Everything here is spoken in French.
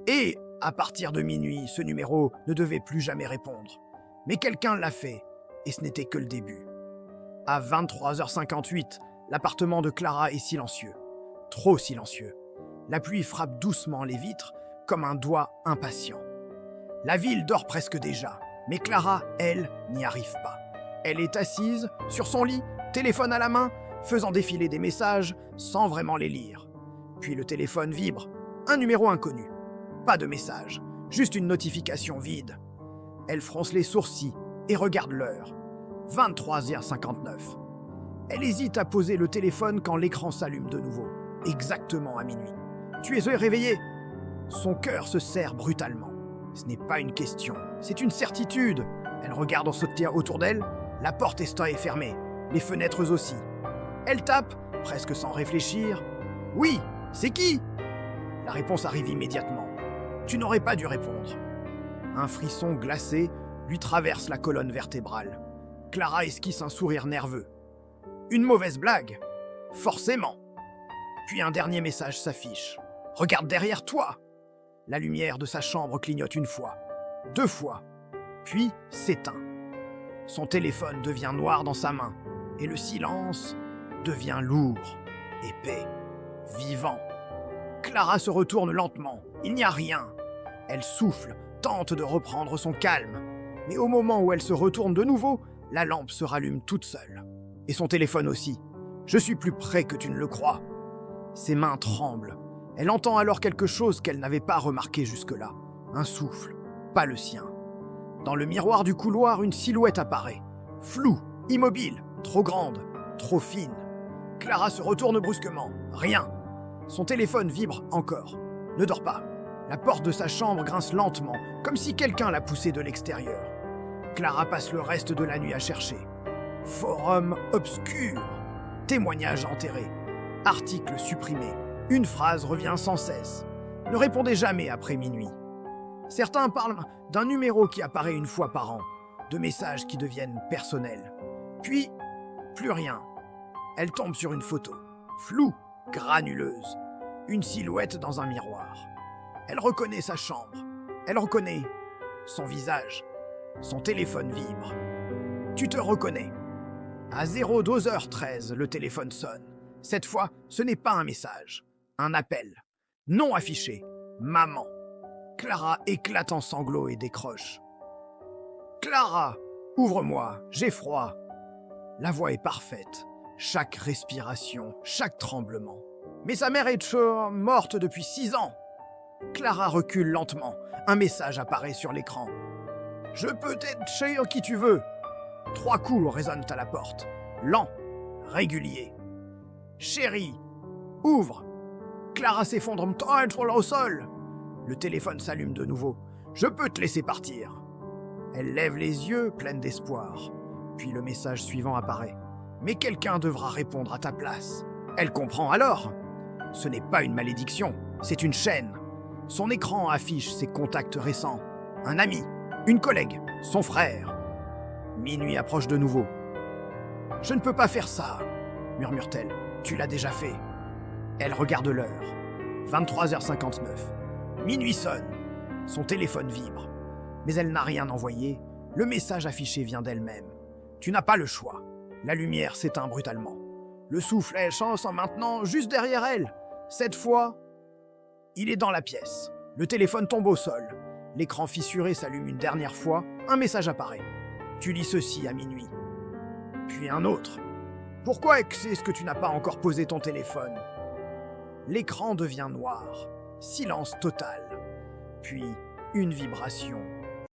Et, à partir de minuit, ce numéro ne devait plus jamais répondre. Mais quelqu'un l'a fait, et ce n'était que le début. À 23h58, l'appartement de Clara est silencieux. Trop silencieux. La pluie frappe doucement les vitres, comme un doigt impatient. La ville dort presque déjà, mais Clara, elle, n'y arrive pas. Elle est assise, sur son lit, téléphone à la main, faisant défiler des messages sans vraiment les lire. Puis le téléphone vibre. Un numéro inconnu. Pas de message, juste une notification vide. Elle fronce les sourcils et regarde l'heure. 23h59. Elle hésite à poser le téléphone quand l'écran s'allume de nouveau, exactement à minuit. « Tu es réveillé ?» Son cœur se serre brutalement. Ce n'est pas une question, c'est une certitude. Elle regarde en sautant autour d'elle. La porte est fermée, les fenêtres aussi. Elle tape, presque sans réfléchir. « Oui, c'est qui ?» La réponse arrive immédiatement. Tu n'aurais pas dû répondre. Un frisson glacé lui traverse la colonne vertébrale. Clara esquisse un sourire nerveux. Une mauvaise blague? Forcément. Puis un dernier message s'affiche. « Regarde derrière toi !» La lumière de sa chambre clignote une fois, 2 fois, puis s'éteint. Son téléphone devient noir dans sa main, et le silence devient lourd, épais, vivant. Clara se retourne lentement. Il n'y a rien. Elle souffle, tente de reprendre son calme. Mais au moment où elle se retourne de nouveau, la lampe se rallume toute seule. Et son téléphone aussi. Je suis plus près que tu ne le crois. Ses mains tremblent. Elle entend alors quelque chose qu'elle n'avait pas remarqué jusque-là. Un souffle, pas le sien. Dans le miroir du couloir, une silhouette apparaît. Floue, immobile, trop grande, trop fine. Clara se retourne brusquement. Rien. Son téléphone vibre encore. Ne dort pas. La porte de sa chambre grince lentement, comme si quelqu'un la poussait de l'extérieur. Clara passe le reste de la nuit à chercher. Forum obscur. Témoignage enterré. Article supprimé. Une phrase revient sans cesse. Ne répondez jamais après minuit. Certains parlent d'un numéro qui apparaît une fois par an, de messages qui deviennent personnels. Puis, plus rien. Elle tombe sur une photo, floue, granuleuse, une silhouette dans un miroir. Elle reconnaît sa chambre, elle reconnaît son visage, son téléphone vibre. Tu te reconnais. À 02h13, le téléphone sonne. Cette fois, ce n'est pas un message. Un appel. Non affiché. Maman. Clara éclate en sanglots et décroche. « Clara, ouvre-moi, j'ai froid. » La voix est parfaite. Chaque respiration, chaque tremblement. Mais sa mère est morte depuis 6 ans. Clara recule lentement. Un message apparaît sur l'écran. « Je peux être chez qui tu veux. » 3 coups résonnent à la porte. Lent, régulier. « Chérie, ouvre !» Clara s'effondre au sol. Le téléphone s'allume de nouveau. « Je peux te laisser partir. » Elle lève les yeux, pleine d'espoir. Puis le message suivant apparaît. « Mais quelqu'un devra répondre à ta place. » Elle comprend alors. Ce n'est pas une malédiction, c'est une chaîne. Son écran affiche ses contacts récents. Un ami, une collègue, son frère. Minuit approche de nouveau. « Je ne peux pas faire ça, » murmure-t-elle. « Tu l'as déjà fait. » Elle regarde l'heure. 23h59. Minuit sonne. Son téléphone vibre. Mais elle n'a rien envoyé. Le message affiché vient d'elle-même. Tu n'as pas le choix. La lumière s'éteint brutalement. Le souffle est chanson maintenant juste derrière elle. Cette fois, il est dans la pièce. Le téléphone tombe au sol. L'écran fissuré s'allume une dernière fois. Un message apparaît. Tu lis ceci à minuit. Puis un autre. Pourquoi est-ce que tu n'as pas encore posé ton téléphone? L'écran devient noir. Silence total. Puis une vibration